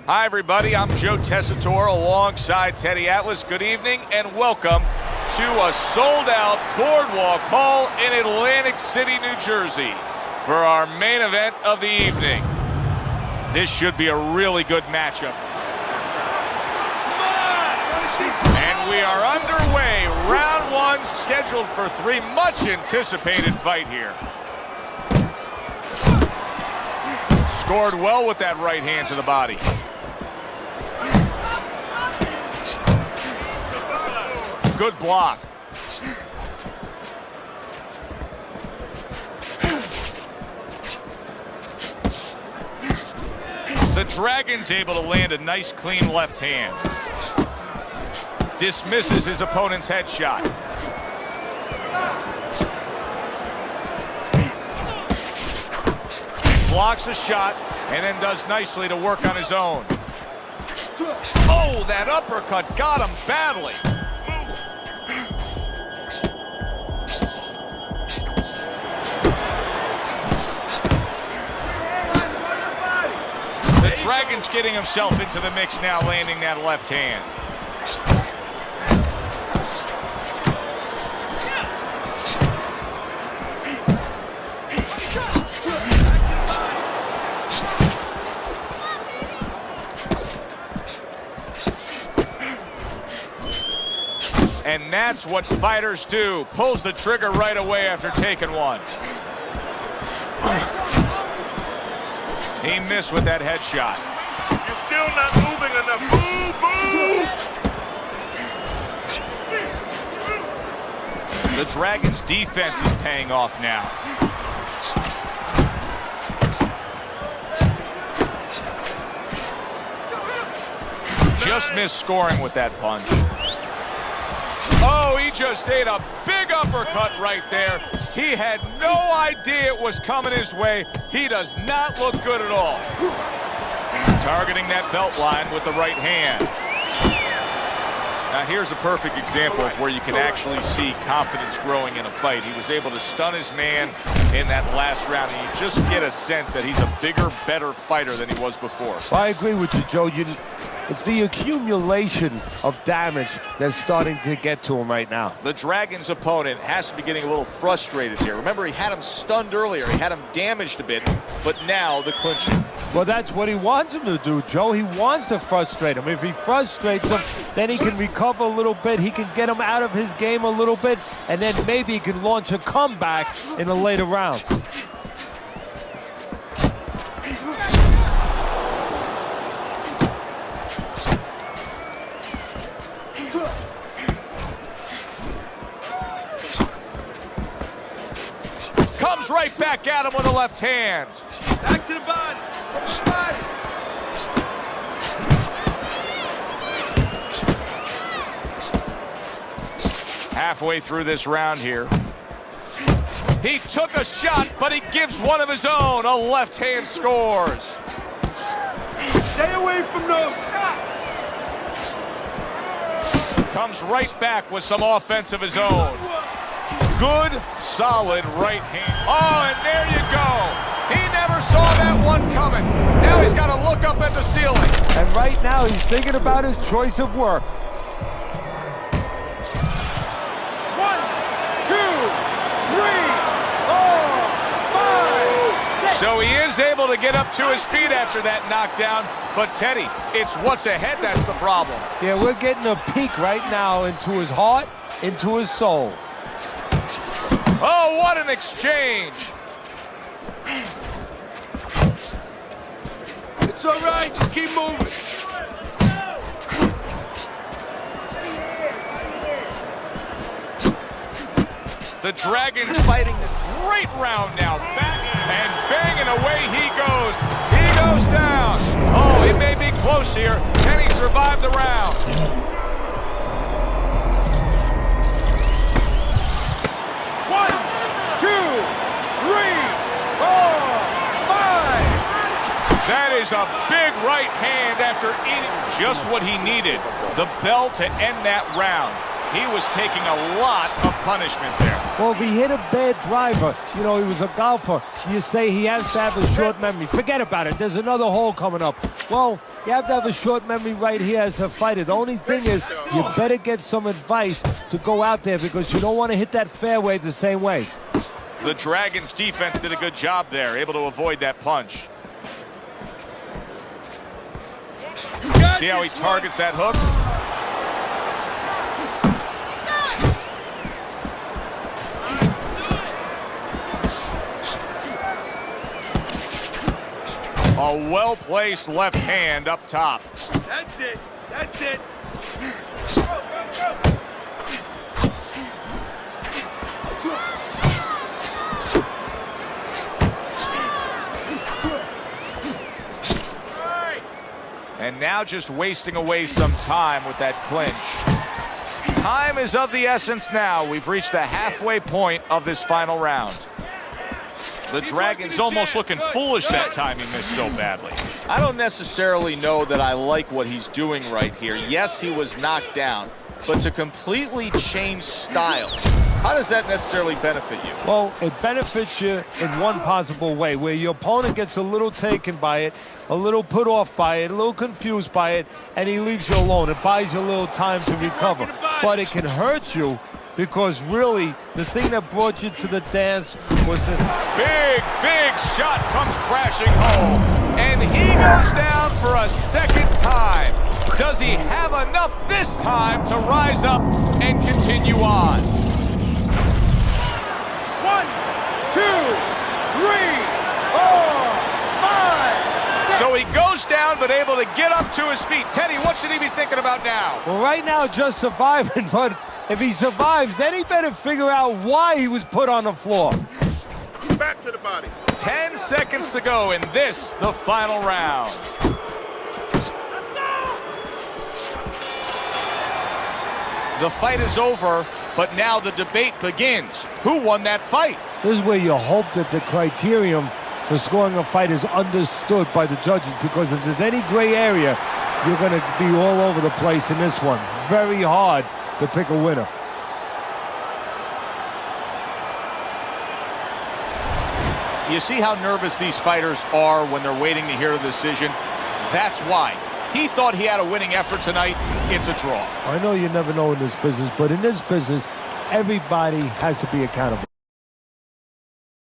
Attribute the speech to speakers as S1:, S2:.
S1: Hi, everybody. I'm Joe Tessitore alongside Teddy Atlas. Good evening and welcome to a sold-out Boardwalk Hall in Atlantic City, New Jersey for our main event of the evening. This should be a really good matchup. And we are underway. Round one scheduled for three. Much anticipated fight here. Scored well with that right hand to the body. Good block. The Dragon's able to land a nice, clean left hand. Dismisses his opponent's headshot. Blocks a shot and then does nicely to work on his own. Oh, that uppercut got him badly. The Dragon's getting himself into the mix now, landing that left hand. And that's what fighters do. Pulls the trigger right away after taking one. He missed with that headshot.
S2: You're still not moving enough. Move, move!
S1: The Dragon's defense is paying off now. Just missed scoring with that punch. Oh, he just ate a big uppercut right there. He had no idea it was coming his way. He does not look good at all. Targeting that belt line with the right hand. Now here's a perfect example of where you can actually see confidence growing in a fight. He was able to stun his man in that last round, and you just get a sense that he's a bigger, better fighter than he was before.
S3: Well, I agree with you, Joe. It's the accumulation of damage that's starting to get to him right now.
S1: The Dragon's opponent has to be getting a little frustrated here. Remember, he had him stunned earlier. He had him damaged a bit, but now the clinching.
S3: Well, that's what he wants him to do, Joe. He wants to frustrate him. If he frustrates him, then he can recover a little bit. He can get him out of his game a little bit, and then maybe he can launch a comeback in the later rounds.
S1: Comes right back at him with a left hand.
S2: Back to the body.
S1: Halfway through this round here. He took a shot, but he gives one of his own. A left hand scores.
S2: Stay away from those.
S1: Comes right back with some offense of his own. Good, solid right hand. Oh, and there you go. He never saw that one coming. Now he's got to look up at the ceiling.
S3: And right now he's thinking about his choice of work.
S2: 1, 2, 3, 4, 5.
S1: So he is able to get up to his feet after that knockdown. But Teddy, it's what's ahead that's the problem.
S3: Yeah, we're getting a peek right now into his heart, into his soul.
S1: Oh, what an exchange.
S2: It's all right, just keep moving.
S1: The Dragon's fighting a great round now. Back and banging away he goes. He goes down. Oh, it may be close here. Can he survive the round?
S2: 1, 2, 3, 4, 5.
S1: That is a big right hand after eating just what he needed. The bell to end that round. He was taking a lot of punishment there.
S3: Well, if he hit a bad driver, you know, he was a golfer, you say he has to have a short memory. Forget about it. There's another hole coming up. Well, you have to have a short memory right here as a fighter. The only thing is you better get some advice to go out there because you don't want to hit that fairway the same way.
S1: The Dragons' defense did a good job there, able to avoid that punch. See how he targets that hook? A well-placed left hand up top.
S2: That's it. That's it. Go, go, go.
S1: And now just wasting away some time with that clinch. Time is of the essence now. We've reached the halfway point of this final round. The Dragons almost looking foolish that time he missed so badly. I don't necessarily know that I like what he's doing right here. Yes, he was knocked down, but to completely change styles, how does that necessarily benefit you?
S3: Well, it benefits you in one possible way, where your opponent gets a little taken by it, a little put off by it, a little confused by it, and he leaves you alone. It buys you a little time to recover. But it can hurt you because really the thing that brought you to the dance was the
S1: big shot comes crashing home. And he goes down for a second time. Does he have enough this time to rise up and continue on?
S2: 1, 2, 3, 4, 5.
S1: So he goes down, but able to get up to his feet. Teddy, what should he be thinking about now?
S3: Well, right now, just surviving, but if he survives, then he better figure out why he was put on the floor.
S4: Back to the body.
S1: 10 seconds to go in this, the final round. The fight is over, but now the debate begins. Who won that fight?
S3: This is where you hope that the criterion for scoring a fight is understood by the judges, because if there's any gray area, you're going to be all over the place in this one. Very hard to pick a winner.
S1: You see how nervous these fighters are when they're waiting to hear the decision? That's why. He thought he had a winning effort tonight. It's a draw.
S3: I know you never know in this business, but in this business, everybody has to be accountable.